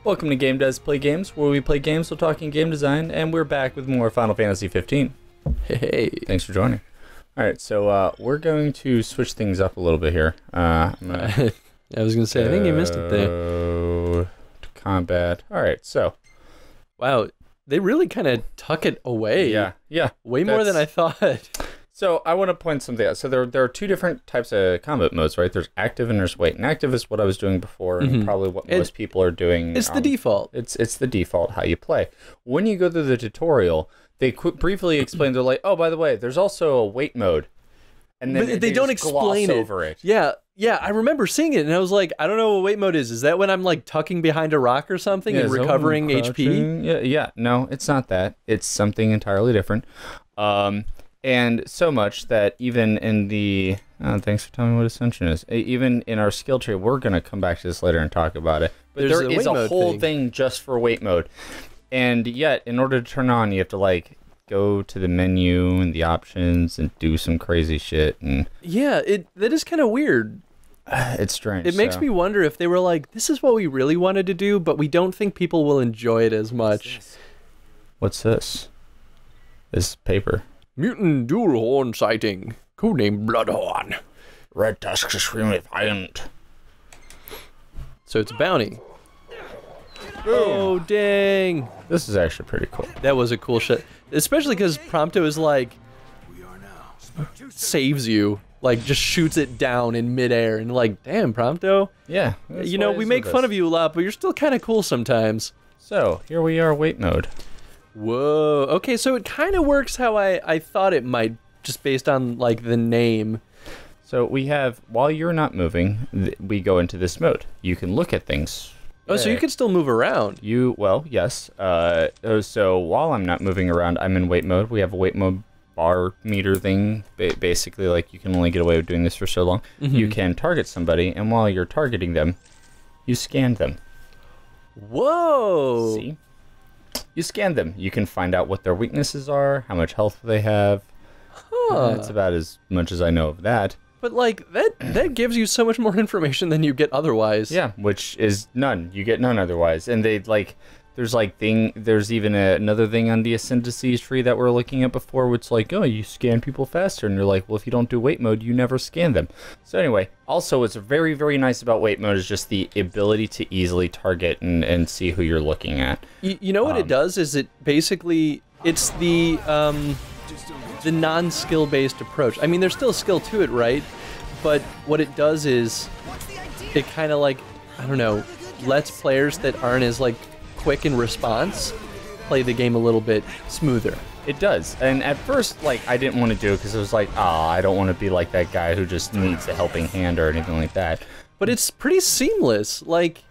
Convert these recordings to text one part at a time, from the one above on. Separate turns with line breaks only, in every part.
Welcome to Game Does Play Games, where we play games while talking game design, and we're back with more Final Fantasy 15.
Hey,
thanks for joining. Alright, so we're going to switch things up a little bit here.
I was going to say, I think you missed it there.
To combat. Alright, so.
Wow, they really kind of tuck it away.
Yeah.
Way more than I thought.
So I want to point something out. So there are two different types of combat modes, right? There's active and there's wait. And active is what I was doing before, and probably what most people are doing.
It's the default.
It's the default how you play. When you go through the tutorial, they briefly explain. They're like, oh, by the way, there's also a wait mode, and then
they don't explain
over it.
Yeah, I remember seeing it, and I was like, I don't know what wait mode is. Is that when I'm like tucking behind a rock or something and recovering HP?
Yeah. No, it's not that. It's something entirely different. And so much that even in the... thanks for telling me what Ascension is. Even in our skill tree, we're going to come back to this later and talk about it. But there is a whole thing just for wait mode. And yet, in order to turn on, you have to, like, go to the menu and the options and do some crazy shit. And
yeah, that is kind of weird.
It's strange.
It makes me wonder if they were like, this is what we really wanted to do, but we don't think people will enjoy it as much.
What's this? This paper.
Mutant dual horn sighting. Codename Bloodhorn.
Red tusks extremely violent.
So it's a bounty. Oh, dang.
This is actually pretty cool.
That was a cool shit. Especially because Prompto is like, saves you. Like, just shoots it down in midair. And like, damn, Prompto.
Yeah.
You know, we make fun of you a lot, but you're still kind of cool sometimes.
So, here we are, wait mode.
Whoa. Okay, so it kind of works how I thought it might, just based on, like, the name.
So we have, while you're not moving, we go into this mode. You can look at things.
Oh, so you can still move around.
Well, yes. So while I'm not moving around, I'm in wait mode. We have a wait mode bar meter thing. Basically, like, you can only get away with doing this for so long. You can target somebody, and while you're targeting them, you scan them.
Whoa!
See? You scan them. You can find out what their weaknesses are, how much health they have. That's about as much as I know of that.
But like that gives you so much more information than you get otherwise.
Yeah, which is none. You get none otherwise. And they like there's even another thing on the Ascendices tree that we're looking at before, which like, oh, you scan people faster, and you're like, well, if you don't do wait mode, you never scan them. So anyway, also what's very, very nice about wait mode is just the ability to easily target and see who you're looking at.
You know what it does is it basically, it's the non-skill based approach. I mean, there's still skill to it, right? But what it does is it kind of like, I don't know, lets players that aren't as like quick in response play the game a little bit smoother.
It does. And at first, like, I didn't want to do it because it was like, I don't want to be like that guy who just needs a helping hand or anything like that.
But it's pretty seamless. Like,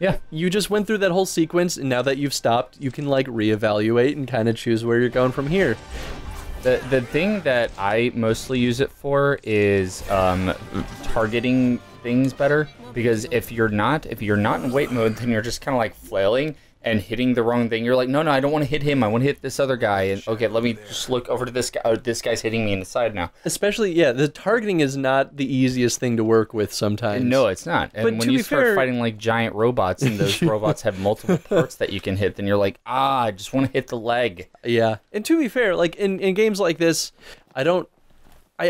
yeah,
you just went through that whole sequence, and now that you've stopped, you can like reevaluate and kind of choose where you're going from here.
The thing that I mostly use it for is targeting things better, because if you're not in wait mode, then you're just kind of like flailing and hitting the wrong thing. You're like, no, I don't want to hit him. I want to hit this other guy. And okay, let me just look over to this guy. Oh, this guy's hitting me in the side now.
Especially, yeah, the targeting is not the easiest thing to work with sometimes.
No, it's not. And
but
when you start fighting like giant robots, and those robots have multiple parts that you can hit, then you're like, I just want to hit the leg.
Yeah, and to be fair, like in games like this, I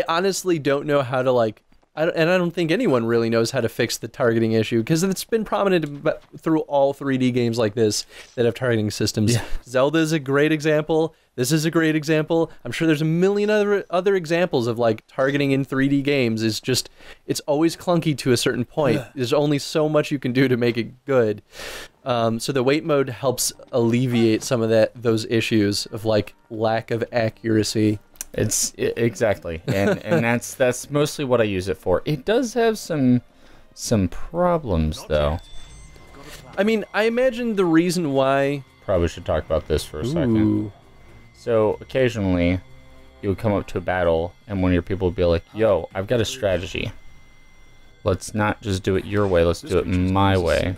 honestly don't know how to like. I don't think anyone really knows how to fix the targeting issue, because it's been prominent through all 3D games like this that have targeting systems. Yeah. Zelda is a great example. This is a great example. I'm sure there's a million other examples of like targeting in 3D games. It's always clunky to a certain point. There's only so much you can do to make it good. So the wait mode helps alleviate some of those issues of like lack of accuracy.
Exactly, and that's mostly what I use it for. It does have some problems though.
I mean, I imagine the reason why.
Probably should talk about this for a second. So occasionally, you would come up to a battle, and one of your people would be like, "Yo, I've got a strategy. Let's not just do it your way. Let's do it my way."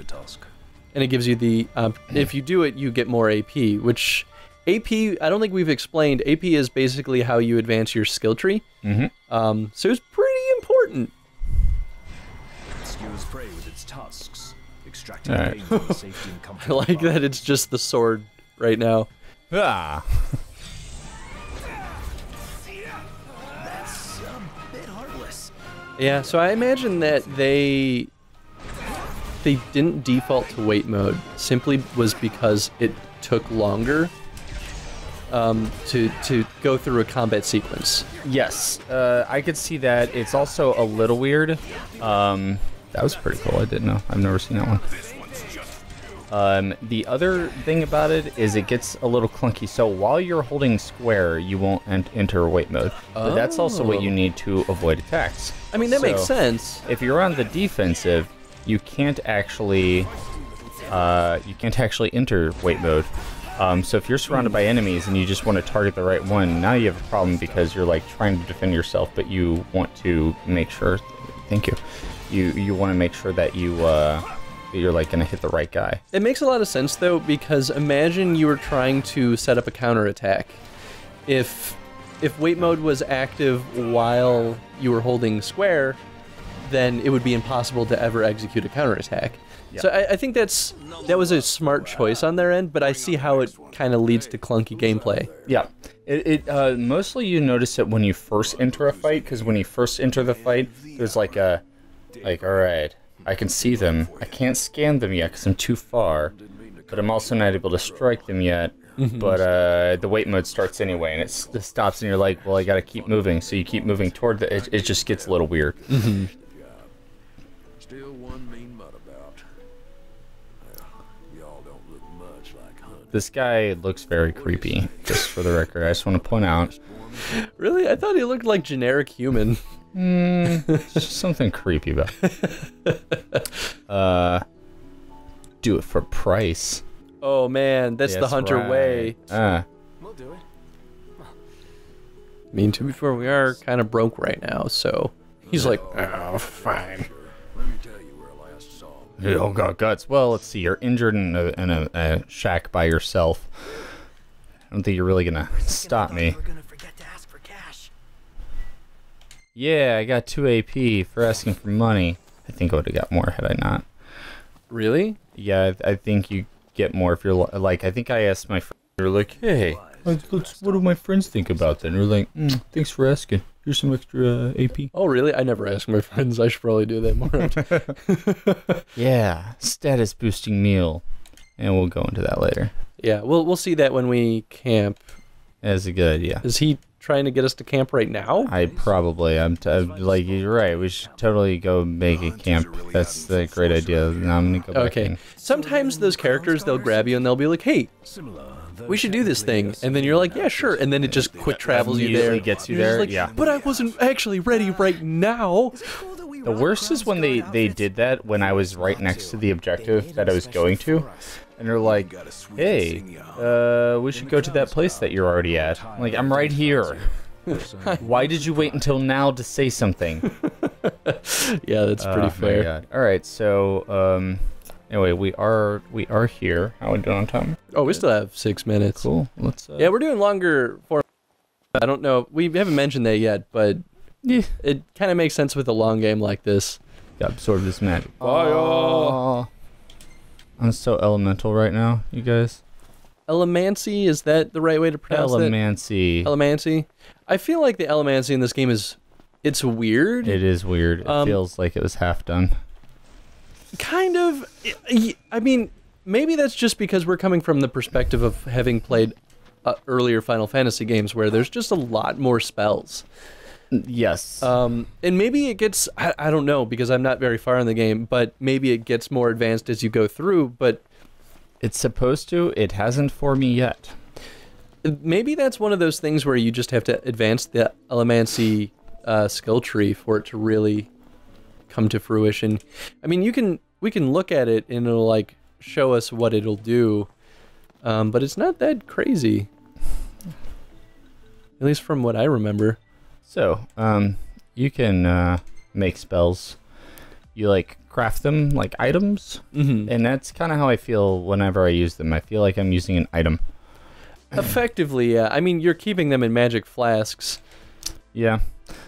And it gives you the if you do it, you get more AP, which. AP, I don't think we've explained. AP is basically how you advance your skill tree. So it's pretty important.
Skews prey with its tusks.
All right.
I like that it's just the sword right now.
Ah.
That's a bit heartless.
Yeah, so I imagine that they didn't default to wait mode simply was because it took longer to go through a combat sequence.
Yes, I could see that. It's also a little weird. That was pretty cool. I didn't know. I've never seen that one. The other thing about it is it gets a little clunky. So while you're holding square, you won't enter wait mode. But that's also what you need to avoid attacks.
I mean, that makes sense.
If you're on the defensive, you can't actually enter wait mode. So if you're surrounded by enemies and you just want to target the right one, now you have a problem because you're like trying to defend yourself, but you want to make sure. Thank you. You want to make sure that you're like gonna hit the right guy.
It makes a lot of sense though, because imagine you were trying to set up a counterattack. If wait mode was active while you were holding square, then it would be impossible to ever execute a counterattack.
Yeah.
So I think that was a smart choice on their end, but I see how it kind of leads to clunky gameplay.
Yeah, it mostly you notice it when you first enter a fight, because when you first enter the fight, there's all right, I can see them. I can't scan them yet because I'm too far, but I'm also not able to strike them yet. But the wait mode starts anyway, and it stops, and you're like, well, I gotta keep moving. So you keep moving toward it just gets a little weird.
Still one mean mutt about. Y'all don't look much like hunters.
This guy looks very creepy, just for the record. I just want to point out.
Really? I thought he looked like generic human.
There's just something creepy about it. Do it for price.
Oh man, that's the hunter way.
We'll do it.
I mean, to be fair, we are kind of broke right now, so he's like, oh, fine.
Let me tell you where I last saw him.
You don't got guts. Well, let's see. You're injured in a shack by yourself. I don't think you're really gonna stop me.
We're gonna forget to ask for cash.
Yeah, I got 2 AP for asking for money. I think I would have got more had I not.
Really?
Yeah, I think you get more if you're like. I think I asked my friend. They're like, hey, what do my friends think about that? And they're like, thanks for asking. Here's some extra AP.
Oh, really? I never ask my friends. I should probably do that more.
Yeah, status boosting meal, and we'll go into that later.
Yeah, we'll see that when we camp.
That's a good idea.
Is he trying to get us to camp right now?
I'm like, you're right. We should totally go make a camp. That's a great idea. Now I'm gonna go back
Okay.
in.
Sometimes those characters, they'll grab you and they'll be like, hey, we should do this thing. And then you're like, yeah, sure. And then it just quick travels you there.
Immediately gets you
You're just
there,
like,
yeah.
But I wasn't actually ready right now.
The worst is when they did that when I was right next to the objective that I was going to. And they're like, hey, we should go to that place that you're already at. I'm like, I'm right here. Why did you wait until now to say something?
Yeah, that's pretty fair.
My God. All right, so anyway, we are here. How are we doing on time?
Oh, we still have 6 minutes.
Cool. Let's.
Yeah, we're doing longer for. I don't know. We haven't mentioned that yet, but
Yeah.
it kind of makes sense with a long game like this.
Got absorb this magic.
Fire!
I'm so elemental right now, you guys.
Elemancy, is that the right way to pronounce it?
Elemancy.
Elemancy. I feel like the elemancy in this game it's weird.
It is weird. It feels like it was half done.
Kind of. I mean, maybe that's just because we're coming from the perspective of having played earlier Final Fantasy games where there's just a lot more spells.
Yes.
And maybe it gets, I don't know, because I'm not very far in the game, but maybe it gets more advanced as you go through, but
It's supposed to. It hasn't for me yet.
maybe that's one of those things where you just have to advance the Elemancy skill tree for it to really come to fruition. I mean, we can look at it and it'll like show us what it'll do, but it's not that crazy. At least from what I remember.
So, you can make spells. You like craft them like items, and that's kind of how I feel whenever I use them. I feel like I'm using an item.
Effectively, yeah. I mean, you're keeping them in magic flasks.
Yeah.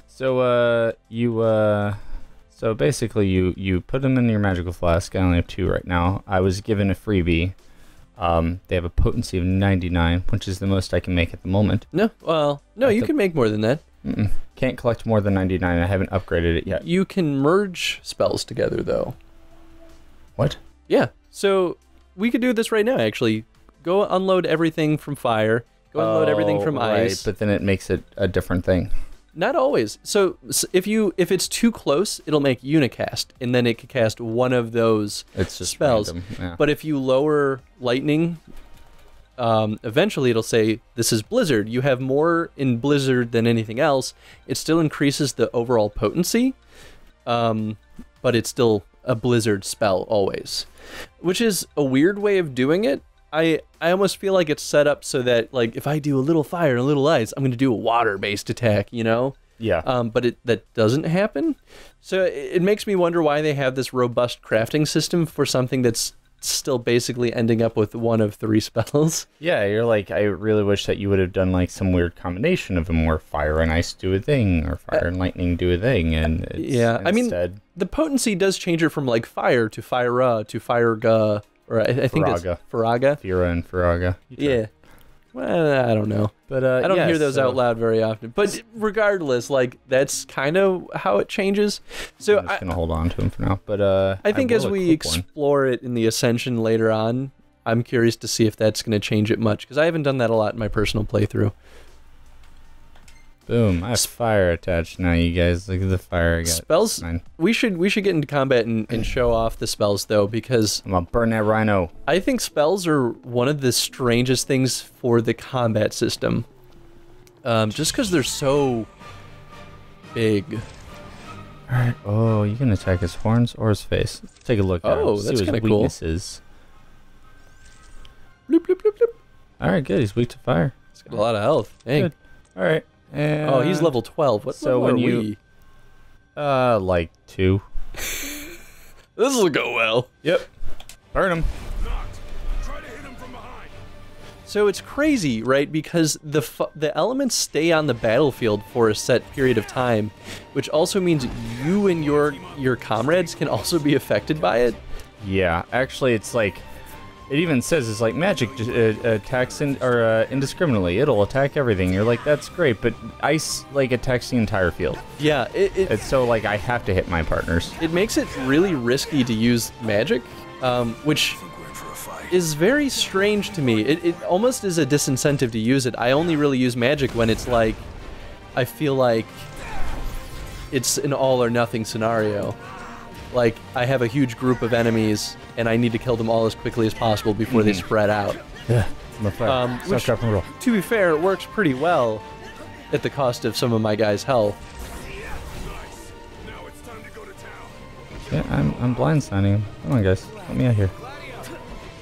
So So basically, you put them in your magical flask. I only have 2 right now. I was given a freebie. They have a potency of 99, which is the most I can make at the moment.
No, well, no, you can make more than that.
Can't collect more than 99. I haven't upgraded it yet.
You can merge spells together, though.
What?
Yeah. So we could do this right now, actually. Go unload everything from fire. Go unload everything from ice.
But then it makes it a different thing.
Not always. So if it's too close, it'll make unicast, and then it could cast one of those
It's just
spells.
random, yeah.
But if you lower lightning, eventually it'll say, this is Blizzard. You have more in Blizzard than anything else. It still increases the overall potency, but it's still a Blizzard spell always, which is a weird way of doing it. I almost feel like it's set up so that, like, if I do a little fire and a little ice, I'm going to do a water-based attack, you know?
Yeah.
But that doesn't happen. So it makes me wonder why they have this robust crafting system for something that's still basically ending up with one of 3 spells.
Yeah, you're like, I really wish that you would have done like some weird combination of them where fire and ice do a thing or fire and lightning do a thing. And it's
yeah, I mean, the potency does change it from like fire to fire to fire or I think it's Faraga.
Fira and Faraga.
Yeah. Well, I don't know.
But
I don't hear those out loud very often. But regardless, like, that's kind of how it changes. So
I'm just going to hold on to him for now. But
I think as we explore it in the Ascension later on, I'm curious to see if that's going to change it much, because I haven't done that a lot in my personal playthrough.
Boom, I have fire attached now, you guys. Look at the fire I got.
Spells, we should get into combat and show off the spells, though, because
I'm gonna burn that rhino.
I think spells are one of the strangest things for the combat system. Just because they're so big.
Alright, oh, you can attack his horns or his face. Let's take a look at him.
Oh,
See
that's
what his
kind of cool.
weaknesses.
Bloop, bloop, bloop, bloop.
Alright, good. He's weak to fire.
He's got a lot of health. Dang.
Good. Alright. And
Oh, he's level 12. What
so
level
when
are
you-
we?
like 2.
This will go well.
Yep. Burn him.
Try to hit him from behind.
So it's crazy, right? Because the elements stay on the battlefield for a set period of time, which also means you and your comrades can also be affected by it.
Yeah, actually, it's like, it even says it's like magic attacks indiscriminately. It'll attack everything. You're like, that's great, but ice like attacks the entire field.
Yeah,
It's so like I have to hit my partners.
it makes it really risky to use magic, which
We're in for a fight.
is very strange to me. It almost is a disincentive to use it. I only really use magic when it's like, I feel like it's an all or nothing scenario. Like, I have a huge group of enemies, and I need to kill them all as quickly as possible before they spread out.
Yeah, I'm a fire.
Which,
Stop, drop, and roll.
to be fair, it works pretty well at the cost of some of my guys' health.
Nice. Now it's time to go to town.
Yeah, I'm blindsiding him. Come on, guys, let me out here.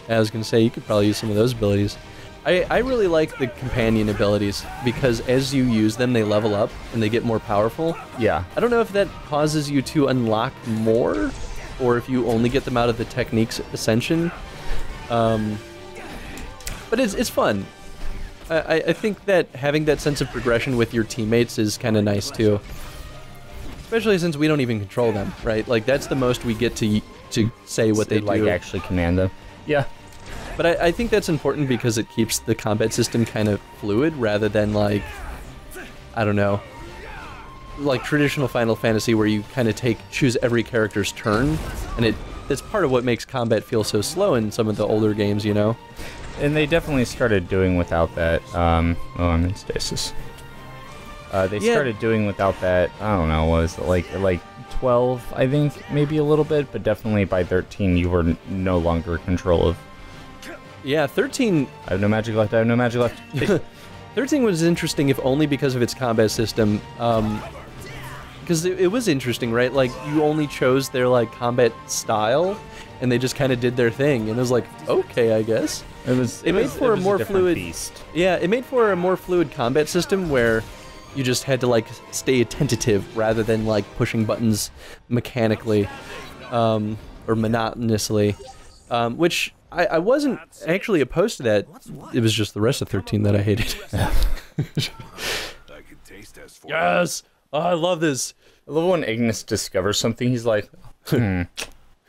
I was going to say, you could probably use some of those abilities. I really like the companion abilities, because as you use them, they level up and they get more powerful.
Yeah,
I don't know if that causes you to unlock more, or if you only get them out of the Techniques Ascension. But it's fun. I think that having that sense of progression with your teammates is kind of nice too. Especially since we don't even control them, right? Like, that's the most we get to say what they
like
do.
actually command them. Yeah,
But I think that's important because it keeps the combat system kind of fluid rather than, like, I don't know, like traditional Final Fantasy where you kind of choose every character's turn, and that's part of what makes combat feel so slow in some of the older games, you know?
and they definitely started doing without that. Oh, I'm in stasis. They started doing without that. I don't know. Was it like 12? I think maybe a little bit, but definitely by 13 you were no longer in control of.
Yeah, 13...
I have no magic left. I have no magic left.
13 was interesting, if only because of its combat system. Because it was interesting, right? Like, you only chose their, like, combat style, and they just kind of did their thing. And it was like, okay, I guess. It made for a more fluid
beast.
Yeah, it made for a more fluid combat system where you just had to, like, stay attentive rather than, like, pushing buttons mechanically or monotonously, which I wasn't actually opposed to that. It was just the rest of 13 that I hated.
I can taste as for
Yes! Oh, I love this.
I love when Ignis discovers something. He's like,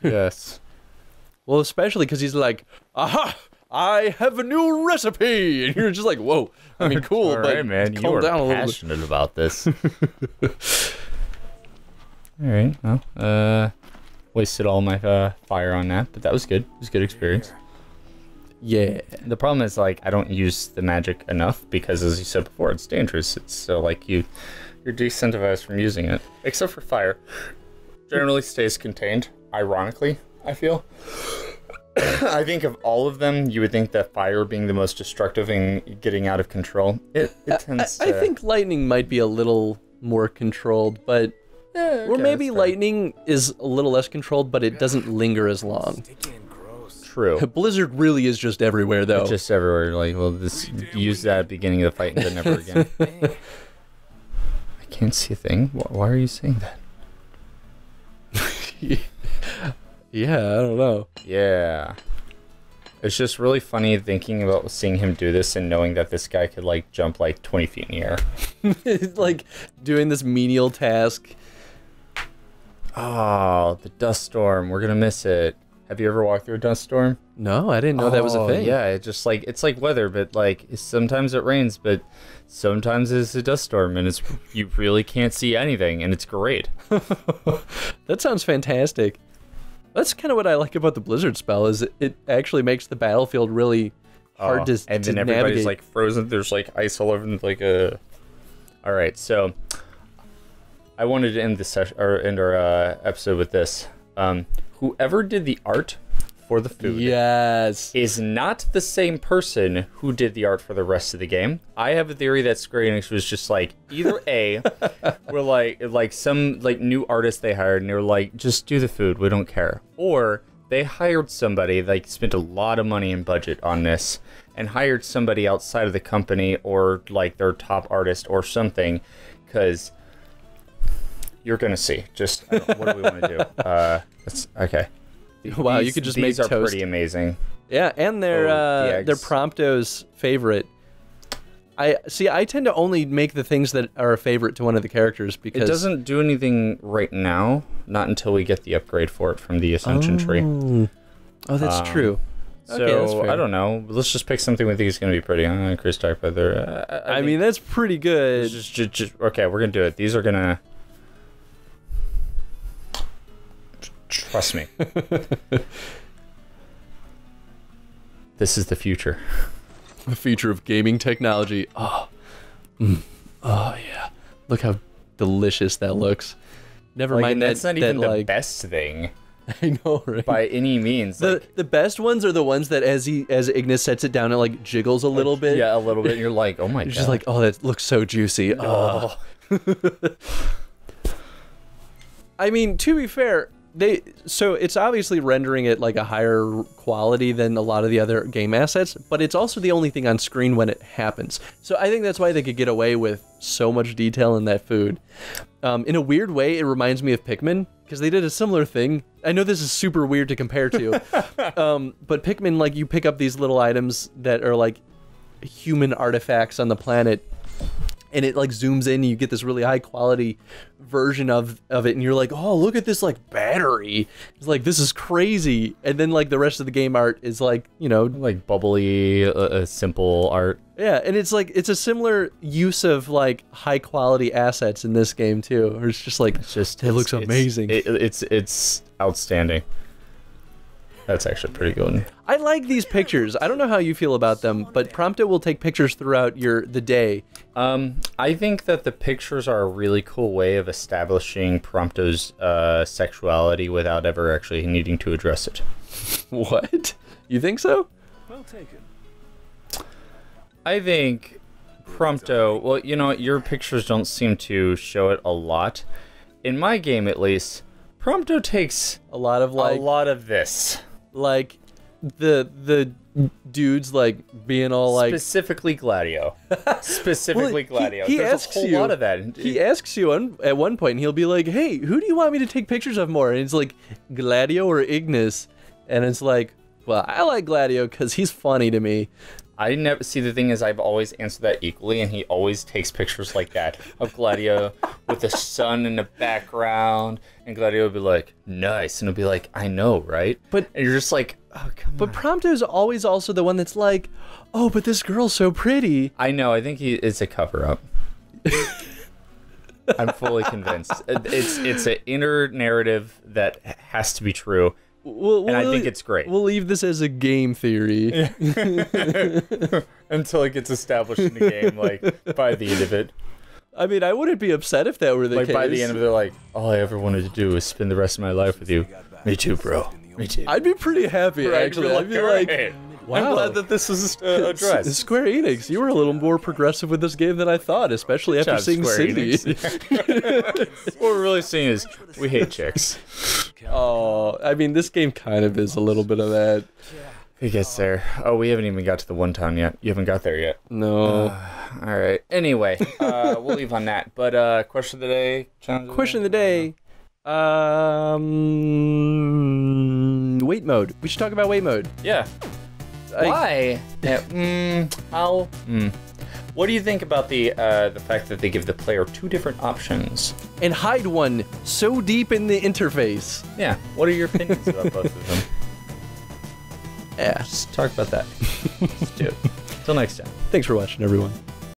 yes.
Well, especially because he's like, aha, I have a new recipe. And you're just like, whoa. I mean, cool,
All
but
right, man. You
calm
are
down a little bit.
passionate about this. All right. Well, wasted all my fire on that, but that was good. It was a good experience.
Yeah.
The problem is, like, I don't use the magic enough because, as you said before, it's dangerous. It's so, like, you're decentivized from using it. Except for fire. Generally stays contained, ironically, I feel. I think of all of them, you would think that fire being the most destructive and getting out of control. It tends to...
I think lightning might be a little more controlled, but... or maybe lightning is a little less controlled, but it doesn't linger as long.
True.
Blizzard really is just everywhere, though.
It's just everywhere. Like, well, this use that at the beginning of the fight and then never again. I can't see a thing. Why are you saying that?
Yeah, I don't know.
Yeah. It's just really funny thinking about seeing him do this and knowing that this guy could, like, jump, like, 20 feet in the air.
Like, doing this menial task.
Oh, the dust storm. We're gonna miss it. Have you ever walked through a dust storm?
No, I didn't know that was a thing.
Yeah, it's just like, it's like weather, but like sometimes it rains, but sometimes it's a dust storm, and it's you really can't see anything, and it's great.
That sounds fantastic. That's kind of what I like about the Blizzard spell, is it actually makes the battlefield really hard to
and then
to
everybody's
navigate.
like frozen. There's like ice all over, and like a. All right, so I wanted to end the session or end our episode with this. Whoever did the art for the food
yes,
is not the same person who did the art for the rest of the game. I have a theory that Square Enix was just like, either A, were like some like new artist they hired and they were like, just do the food, we don't care. Or they hired somebody, like spent a lot of money and budget on this and hired somebody outside of the company or like their top artist or something, because you're gonna see. Just what do we want to do? Okay.
Wow, you could just make
these are
toast.
pretty amazing.
Yeah, and they're Prompto's favorite. I tend to only make the things that are a favorite to one of the characters because
It doesn't do anything right now, not until we get the upgrade for it from the Ascension tree.
Oh, that's true.
So,
Okay, that's fair.
I don't know. Let's just pick something we think is going to be pretty. Chris Dark Feather.
I mean, that's pretty good.
Just, okay, we're going to do it. These are going to... Trust me. This is the future.
The future of gaming technology. Oh, oh yeah. Look how delicious that looks. Never
Like,
mind
that's
that.
not even
that,
the
like,
best thing
I know, right?
by any means.
The
Like,
the best ones are the ones that as Ignis sets it down, it like jiggles a little bit.
yeah, a little bit. And you're like, oh my god.
You're just like, oh, that looks so juicy. Oh. I mean, to be fair, so it's obviously rendering it like a higher quality than a lot of the other game assets, but it's also the only thing on screen when it happens. So I think that's why they could get away with so much detail in that food. In a weird way, it reminds me of Pikmin, because they did a similar thing. I know this is super weird to compare to, but Pikmin, like, you pick up these little items that are like human artifacts on the planet, and it like zooms in and you get this really high quality version of it, and you're like, oh, look at this like battery. It's like, this is crazy. And then like the rest of the game art is like, you know,
like bubbly, simple art.
yeah, and it's like, it's a similar use of like high quality assets in this game too. Where it's just like, it looks amazing.
It's outstanding. That's actually pretty good.
I like these pictures. I don't know how you feel about them, but Prompto will take pictures throughout the day.
I think that the pictures are a really cool way of establishing Prompto's sexuality without ever actually needing to address it.
What? You think so?
Well taken.
I think Prompto, well, you know, your pictures don't seem to show it a lot. In my game, at least, Prompto takes
A lot of
this.
like the dudes like being all like
Specifically Gladio. Specifically
Well,
Gladio.
he
There's
asks
a whole
you-
lot of that.
he asks you at one point, and he'll be like, hey, who do you want me to take pictures of more? And it's like, Gladio or Ignis? And it's like, well, I like Gladio because he's funny to me.
I never see. The thing is, I've always answered that equally, and he always takes pictures like that of Gladio with the sun in the background, and Gladio would be like, "Nice," and it'll be like, "I know, right?"
But
and you're just like, "Oh, come on."
But Prompto is always also the one that's like, "Oh, but this girl's so pretty."
I know. I think it's a cover-up. I'm fully convinced. It's an inner narrative that has to be true. And I think it's great.
We'll leave this as a game theory.
Until it gets established in the game, like, by the end of it.
I mean, I wouldn't be upset if that were the case.
Like, by the end of it, they're like, all I ever wanted to do was spend the rest of my life with you. Me too, bro. Me too.
I'd be pretty happy, actually. I'd be like, wow.
I'm glad that this was addressed.
Square Enix, you were a little more progressive with this game than I thought, especially after seeing Cindy.
What we're really seeing is, we hate chicks.
Oh, I mean, this game kind of is a little bit of that.
He gets there. Oh, we haven't even got to the one town yet. You haven't got there yet.
No.
All right. Anyway, we'll leave on that. But question of the day?
Question of the day. Wait mode. We should talk about wait mode.
Yeah. Why? Yeah, how? What do you think about the fact that they give the player 2 different options?
And hide one so deep in the interface.
Yeah. What are your opinions about both of them?
Yeah.
Let's talk about that. Let's do it. Till next time.
Thanks for watching, everyone.